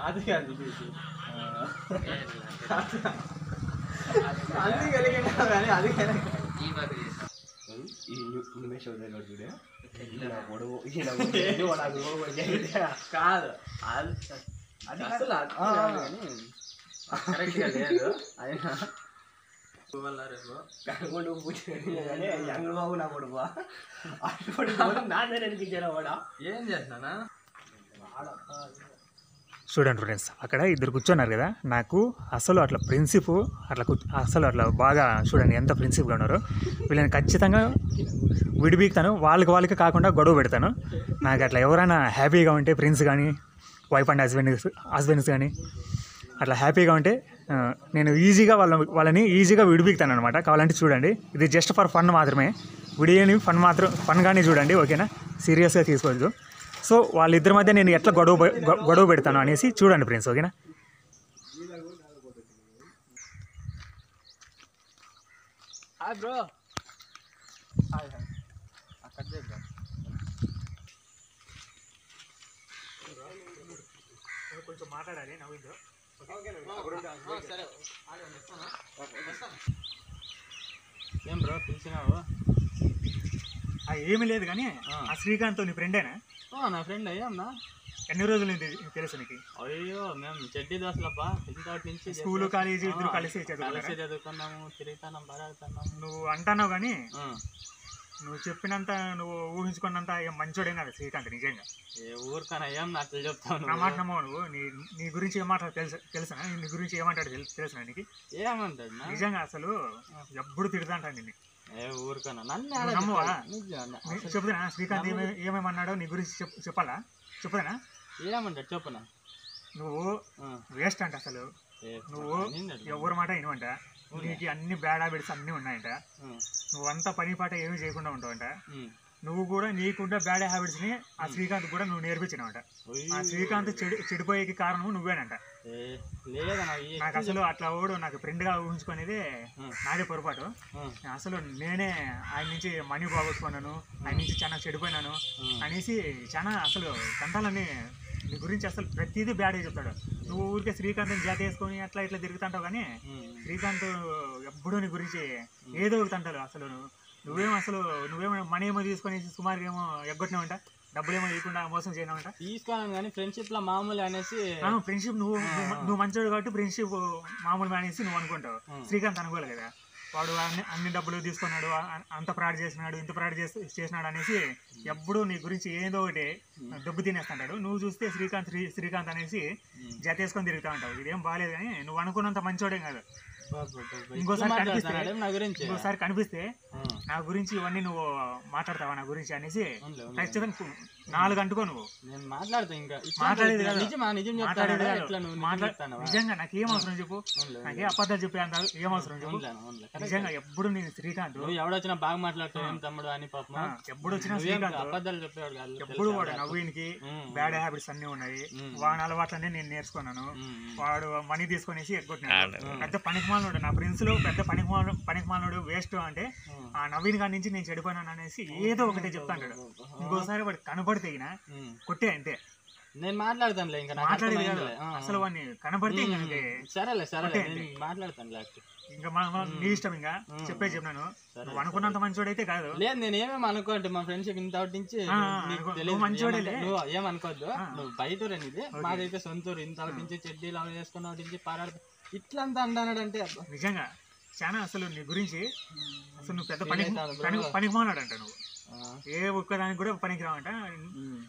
అది కాదు అన్ని కలిగినా కానీ అది కాదు అది అసలు కరెక్ట్గా లేదు అయినా బాబు నా కొడుకు నాన్న అనిపించారా వాడా ఏం చేస్తున్నానా. చూడండి ఫ్రెండ్స్, అక్కడ ఇద్దరు కూర్చున్నారు కదా, నాకు అసలు అట్లా ప్రిన్సిప్ అసలు అట్లా బాగా చూడండి ఎంత ప్రిన్సిప్గా ఉన్నారో. వీళ్ళని ఖచ్చితంగా విడిబీకుతాను, వాళ్ళకి కాకుండా గొడవ పెడతాను. నాకు అట్లా ఎవరైనా హ్యాపీగా ఉంటే ఫ్రెండ్స్ కానీ వైఫ్ అండ్ హస్బెండ్స్ కానీ అట్లా హ్యాపీగా ఉంటే నేను ఈజీగా వాళ్ళని ఈజీగా విడిబీకుతాను అనమాట. కావాలంటే చూడండి, ఇది జస్ట్ ఫర్ ఫన్ మాత్రమే, వీడియోని ఫన్గానే చూడండి, ఓకేనా, సీరియస్గా తీసుకోవద్దు. సో వాళ్ళిద్దరి మధ్య నేను ఎట్లా గొడవ పెడతాను అనేసి చూడండి ఫ్రెండ్స్, ఓకేనా. Hi bro. హాయ్ అక్కడ కొంచెం మాట్లాడాలి నవ్వుతో. ఏం బ్రో పిలిచినావు? ఏమీ లేదు కానీ ఆ శ్రీకాంత్ నీ ఫ్రెండేనా? నా ఫ్రెండ్ అయ్యామన్నా. ఎన్ని రోజులు తెలుసు నీకు? అయ్యో మేము చెడ్డీ దోశలప్పా, ఇంతటి నుంచి స్కూల్ కాలేజీ ఇద్దరు కలిసి చదువుకున్నాము, తిరుగుతున్నాం, బరాడుతున్నాం. నువ్వు అంటున్నావు కానీ నువ్వు చెప్పినంత నువ్వు ఊహించుకున్నంత ఏం మంచోడేం కాదు శ్రీకాంత్ నిజంగా. ఏ ఊరికన్నా ఏం నాకు చెప్తాను. నా మాట నమ్మవు నువ్వు. నీ గురించి ఏమంటాడు తెలుసా? నీ గురించి ఏమంటాడు తెలుసునా నీకు? ఏమంటాడు నిజంగా? అసలు ఎప్పుడు తిడుతుంటాను నిన్ను. ఏ ఊరికన్నా నమ్మవా? చెప్తున్నా శ్రీకాంత్ ఏమేమన్నాడో నీ గురించి చెప్పాలా? చెప్పదేనా? ఏమంటాడు చెప్పనా? నువ్వు వేస్ట్ అంట, అసలు నువ్వు ఎవరి మాట వినవంట, నీకు అన్ని బ్యాడ్ హ్యాబిట్స్ అన్నీ ఉన్నాయంట, నువ్వంతా పని పాట ఏమీ చేయకుండా ఉంటావంట, నువ్వు కూడా నీకుండా బ్యాడ్ హ్యాబిట్స్ని ఆ శ్రీకాంత్ కూడా నువ్వు నేర్పించినావంట. ఆ శ్రీకాంత్ చెడిపోయేకి కారణం నువ్వేనంట. నాకు అసలు అట్లా ఓడు నాకు ఫ్రెండ్గా ఊహించుకునేది నాదే పొరపాటు. అసలు నేనే ఆయన నుంచి మనీ పోగొట్టుకున్నాను, ఆయన నుంచి చాలా చెడిపోయినాను అనేసి చాలా అసలు కంటాలని నీ గురించి అసలు ప్రతిదీ బ్యాడ్గా చెప్తాడు. నువ్వు ఊరికే శ్రీకాంత్ని జాతి వేసుకొని అట్లా ఇట్లా తిరుగుతుంటావు కానీ శ్రీకాంత్ ఎప్పుడూ నీ గురించి ఏదో ఒకటి అసలు నువ్వేమో మనీ ఏమో తీసుకొని సుమారుగా ఏమో ఎగ్గొట్టినావంట, డబ్బులేమో ఇవ్వకుండా మోసం చేయనావంట. తీసుకోను కానీ ఫ్రెండ్షిప్ లో మామూలు అనేసి. ఫ్రెండ్షిప్ నువ్వు మంచోడు కాబట్టి ఫ్రెండ్షిప్ మామూలు అనేసి నువ్వు అనుకుంటావు. శ్రీకాంత్ అనుకోవాలి కదా, వాడు అన్ని డబ్బులు తీసుకున్నాడు, అంత ఫ్రాడ్ చేసినాడు, ఇంత ఫ్రాడ్ చేసినాడు అనేసి ఎప్పుడు నీ గురించి ఏదో ఒకటి దెబ్బ తినేస్తాడు. నువ్వు చూస్తే శ్రీకాంత్ అనేసి జత వేసుకొని తిరుగుతూ ఉంటావు. ఇదేం బాగాలేదు కానీ నువ్వు అనుకున్నంత మంచోడేం కాదు. ఇంకోసారి కనిపిస్తే నా గురించి ఇవన్నీ నువ్వు మాట్లాడతావా నా గురించి అనేసి ఖచ్చితంగా 4 గంటకో నువ్వు మాట్లాడేది కాదు. నిజంగా నాకేం అవసరం చెప్పు, నాకే అబద్ధాలు చెప్పే అంత ఏం అవసరం చెప్పు. నిజంగా ఎప్పుడు నేను శ్రీకాంత్ ఎవడొచ్చినా బాగా మాట్లాడుతావు తమ్ముడు అని పాపం ఎప్పుడు వచ్చినా శ్రీకాంత్ అబద్ధాలు చెప్పేవాడు కాదు. ఎప్పుడు వాడు నవ్వునికి బ్యాడ్ హ్యాబిట్స్ అన్ని ఉన్నాయి, వాడి అలవాట్లనే నేను నేర్చుకున్నాను. వాడు మనీ తీసుకొనేసి ఎగ్గొట్టినాడు. పెద్ద పనికిమాలనుడు, నా ఫ్రెండ్స్ లో పెద్ద పనికిమాలనుడు వేస్ట్ అంటే ఆ నవీన్ గారి నుంచి నేను చెడిపోయినాను అనేసి ఏదో ఒకటి చెప్తాడు. ఇంకోసారి వాడు కనపడితే కొట్టే అంతే. నేను మాట్లాడతానులే, ఇంకా మాట్లాడేది అసలు వాడిని కనపడితే సరేలే మాట్లాడతాను. ఇంకా నీ ఇష్టం, ఇంకా చెప్పినాను. నువ్వు అనుకున్నంత మంచోడైతే కాదు. లేదు నేను ఏమేమి అనుకోండి, మా ఫ్రెండ్షిప్ ఇంత నుంచి మంచోడే, నువ్వు ఏమనుకోవద్దు. నువ్వు బయట ఊరు ఇది, మాదైతే సొంతూరు. ఇంత నుంచి చెడ్డీలు అవి వేసుకున్న నుంచి పారాడు ఇట్లా అంతా అన్నాడంటే నిజంగా చాలా అసలు నీ గురించి అసలు నువ్వు పెద్ద పనికిమాలాడంట. నువ్వు ఏ ఒక్కదానికి కూడా పనికిరావంట,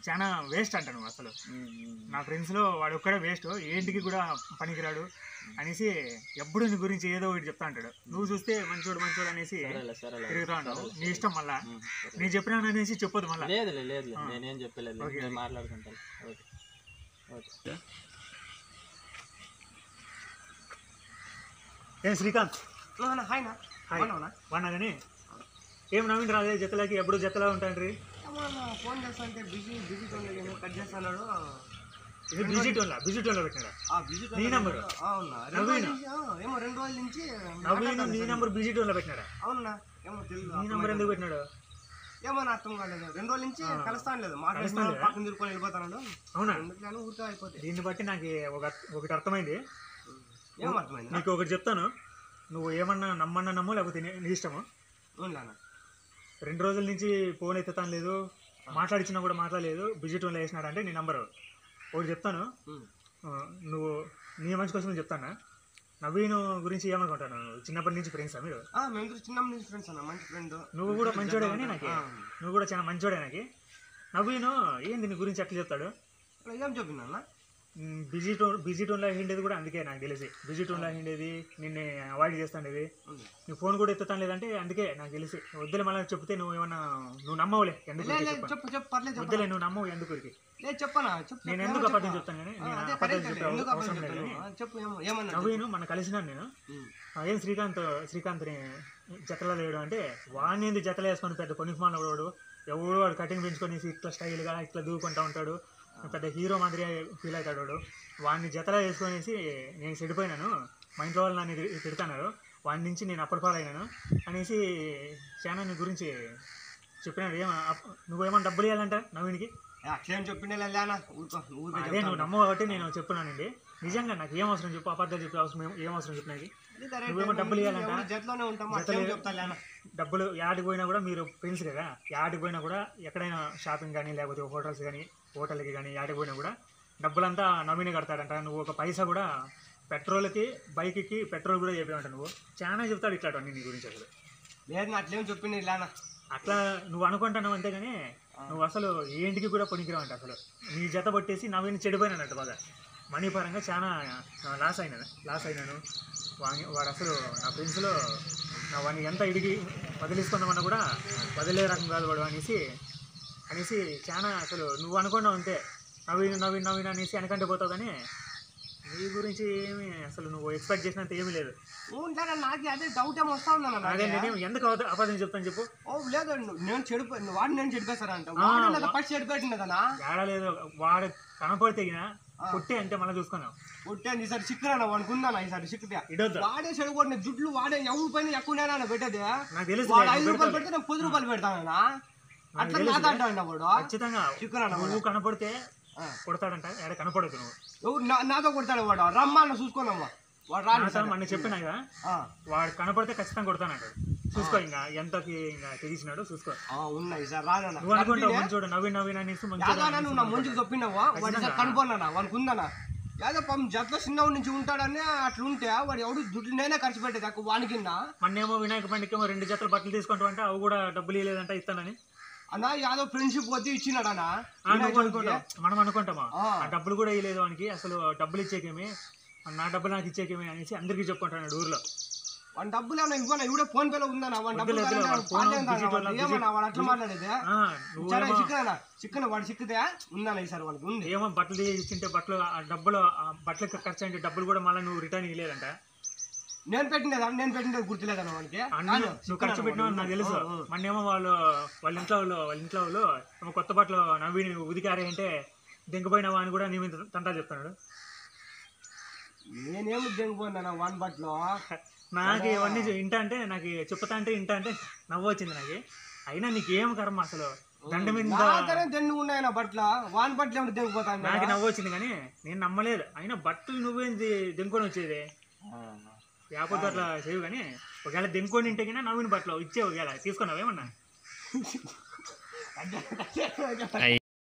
చాలా వేస్ట్ అంట నువ్వు. అసలు నా ఫ్రెండ్స్ లో వాడు ఒక్కడే వేస్ట్, ఏంటికి కూడా పనికిరాడు అనేసి ఎప్పుడు నీ గురించి ఏదో ఒకటి చెప్తా అంటాడు. నువ్వు చూస్తే మంచోడు అనేసి తిరుగుతా ఉంటావు. నీ ఇష్టం, మళ్ళా నేను చెప్పినాను అనేసి చెప్పొద్దు మళ్ళీ. లేదు నేనేం చెప్పలేదు, మాట్లాడుకుంటాను. ఏం శ్రీకాంత్ వాడినా కానీ ఏం నవీన్ రాలేదు జతలకి? ఎప్పుడు జతలా ఉంటాండ్రి? ఫోన్ చేస్తా అంటే బిజీ కట్ చేస్తున్నాడు. ఇది బిజీ టోన్లో పెట్టినాడా నీ నెంబర్? ఏమో 2 రోజుల నుంచి నవీన్ నీ నెంబర్ బిజీ టోన్లో పెట్టినాడా? అవునా ఏమో తెలియదు. నీ నెంబర్ ఎందుకు పెట్టినాడు? ఏమో నా అర్థం కాలేదు. 2 రోజుల నుంచి కలుస్తాను లేదు, మాట్లాడుతున్నాను, పక్కన తిరుకొని వెళ్ళిపోతాను. అవునా? ఎందుకు ఊరికే అయిపోతే. దీన్ని బట్టి నాకు ఒకటి అర్థమైంది. ఏమర్థమైంది? నీకు ఒకటి చెప్తాను, నువ్వు ఏమన్నా నమ్మన్నా నమ్ము, లేకపోతే నీ ఇష్టము. 2 రోజుల నుంచి ఫోన్ ఎత్తుతాను లేదు, మాట్లాడించినా కూడా మాట్లాడలేదు, బిజీ టోన్లో వేసినాడు అంటే నీ నెంబరు. ఒకటి చెప్తాను, నువ్వు నీ మంచి కోసం చెప్తానా? నవీన్ గురించి ఏమనుకుంటాను? చిన్నప్పటి నుంచి ఫ్రెండ్సా మీరు? చిన్నప్పటి నుంచి ఫ్రెండ్స్ అన్న, మంచి ఫ్రెండ్. నువ్వు కూడా మంచోడే కానీ నాకు, నువ్వు కూడా చాలా మంచోడే నాకు. నవీన్ ఏంది నీ గురించి ఎట్లా చెప్తాడు? ఏం చెప్పిందన్న? బిజీ టోన్లో అయ్యిండేది కూడా అందుకే నాకు తెలిసి. బిజీ టోన్లో అయ్యిండేది, నిన్ను అవాయిడ్ చేస్తాండేది, నీ ఫోన్ కూడా ఎత్తుతాను లేదంటే అందుకే నాకు తెలిసి. వద్దులే మళ్ళీ చెప్తే నువ్వు ఏమన్నా నువ్వు నమ్మవులే, ఎందుకు వద్దులే నువ్వు నమ్మవు ఎందుకు? నేను ఎందుకు అబద్ధం చెప్తాను కానీ నేను అబద్ధం చెప్పే అవసరం లేదు. నవీన్ మన కలిసినాను నేను. ఏం శ్రీకాంత్ని జతలో లేడు అంటే వాడిని జతలు వేసుకొని పెద్ద కొనిఫ్మాన్ వాడు, ఎవడు వాడు కటింగ్ పెంచుకొని ఇట్లా స్టైల్గా ఇట్లా దూకుంటూ ఉంటాడు, పెద్ద హీరో మాదిరి ఫీల్ అవుతాడు వాడు. వాడిని జతలా వేసుకొనేసి నేను చెడిపోయినాను, మా ఇంట్లో వాళ్ళు నన్ను తిడతాన్నారు, వాడి నుంచి నేను అప్పటిపాలైనాను అనేసి చాలా నీ గురించి చెప్పినాడు. నువ్వేమన్నా డబ్బులు ఇవ్వాలంట నవీన్కి? అట్లేం చెప్పిండే అదే నువ్వు నమ్మవు కాబట్టి నేను చెప్తున్నానండి. నిజంగా నాకు ఏం అవసరం చెప్పు, అబద్ధాలు చెప్పే అవసరం ఏం అవసరం చెప్పినాకి? నువ్వేమో డబ్బులు ఇవ్వాలంట. డబ్బులు యాడికి పోయినా కూడా మీరు ఫ్రెండ్స్ కదా, యాడికి పోయినా కూడా ఎక్కడైనా షాపింగ్ కానీ లేకపోతే హోటల్కి కానీ యాడికి పోయినా కూడా డబ్బులంతా నవీనే కడతాడంట. నువ్వు ఒక పైసా కూడా పెట్రోల్కి బైక్కి పెట్రోల్ కూడా చెప్పావంట. నువ్వు చాలా చెప్తాడు ఇట్లా నీ గురించి. అసలు లేదు అట్లేం చెప్పింది ఇలా అట్లా నువ్వు అనుకుంటున్నావు అంతేగాని నువ్వు అసలు ఏంటికి కూడా పనికిరావంట. అసలు నీ జత పట్టేసి నవీన్ చెడిపోయినానంట బాగా, మనీ పరంగా చాలా లాస్ అయినాను. వాడు అసలు నా ఫ్రెండ్స్లో వాడిని ఎంత ఇడిగి వదిలిసుకుందామన్నా కూడా వదిలే రకం కాదు వాడు అనేసి చాలా అసలు నువ్వు అనుకున్నావు అంతే, నవీన్ అనేసి అనకంటే పోతావు. కానీ నీ గురించి ఏమి అసలు నువ్వు ఎక్స్పెక్ట్ చేసినంత ఏమీ లేదు. నాకు అదే డౌట్ ఏమో వస్తా ఉందన్న. అదే నేను ఎందుకు అబద్ధం చెప్తాను చెప్పు? లేదు నేను వాడిని నేను చెడిపేస్తానంట. ఫస్ట్ చెడిపెట్టినదనా? ఏడలేదు, వాడు కనపడితే పుట్టే అంటే మళ్ళీ చూసుకున్నావు. పుట్టే ఈసారి చిక్కురా వాడుకుందా, ఈసారి చిక్కుతే వాడే చెడుకోండి జుట్లు వాడే ఎవరి పైన ఎక్కువ పెట్టేది. నాకు తెలుసు 5 రూపాయలు పెడితే నేను 10 రూపాయలు పెడతానన్నా. అట్లా నాదంటా వాడు ఖచ్చితంగా. నువ్వు కనపడితే కొడతాడంట, ఎక్కడ కనపడదు నువ్వు నాతో కొడతాడు వాడు. రమ్మన్న చూసుకున్నావా వాడు రాని చెప్పినా కదా, వాడు కనపడితే ఖచ్చితంగా కొడతానంటాడు. చూసుకో, ఇంకా ఎంతకి ఇంకా తెగిసినాడు చూసుకో. ఉన్నాయి సార్ రానా నువ్వు అనుకుంటావు మంచోడు నవీన్ అనేసి నువ్వు నా మంచిగా చెప్పినావా? వాడు సార్ కనుకోనా వానికి ఉందనా? ఏదో పాపం జట్లో చిన్నవాడి నుంచి ఉంటాడని అట్లా ఉంటే వాడు ఎవడు దుడ్లు నేనే ఖర్చు పెట్టేది వాని కింద. మొన్నేమో వినాయక పండుగకేమో 2 జతలు బట్టలు తీసుకుంటావు అంటే అవి కూడా డబ్బులు ఇవ్వలేదంట, ఇస్తానని అన్నా. యాదో ఫ్రెండ్షిప్ వద్ద ఇచ్చినాడనా? నువ్వు అనుకుంటావు, మనం అనుకుంటామా? ఆ డబ్బులు కూడా ఇవ్వలేదు వానికి, అసలు డబ్బులు ఇచ్చేకేమి, నా డబ్బులు నాకు ఇచ్చేకేమి అనేసి అందరికీ చెప్పుకుంటాడు ఊర్లో. వాడి డబ్బులు ఏమన్నా ఇవ్వనా? ఇవిడ ఫోన్ పేలో ఉందన్నా? వాడి డబ్బులు ఏమన్నా వాడు అట్లా మాట్లాడేది? చిక్కన వాడు చిక్కితే ఉందన్నా ఈసారి వాడికి ఉంది. ఏమో బట్టలు ఇచ్చింటే బట్టలకు ఖర్చు అంటే డబ్బులు కూడా మళ్ళీ నువ్వు రిటర్న్ ఇవ్వలేదంట. నేను పెట్టినది గుర్తులేదన్న వానికి. నువ్వు ఖర్చు పెట్టినావు నాకు తెలుసు. మొన్నేమో వాళ్ళ ఇంట్లో వాళ్ళు కొత్త బట్టలు నవీని ఉదికారే అంటే దెంగిపోయినావా అని కూడా నీ మీద తంటా చెప్తున్నాడు. నేనేమి దెంగిపోయినా వాన్ బట్టలు? నాకు ఇవన్నీ నాకు చెప్తా అంటే నవ్వు వచ్చింది నాకు. అయినా నీకేం కర్మ అసలు, దండ మీద దండు ఉన్నాయన బట్టల వాన్ బట్టలు ఏమిటి దెంగిపోతాను? నాకు నవ్వు వచ్చింది కానీ నేను నమ్మలేదు. అయినా బట్టలు నువ్వేంది దెంకొని వచ్చేది? లేకపోతే అట్లా చేయవు. కానీ ఒకవేళ దెంకొని ఇంటే కన్నా నవీన్ బట్టలు ఇచ్చే ఒకవేళ తీసుకున్నావు ఏమన్నా?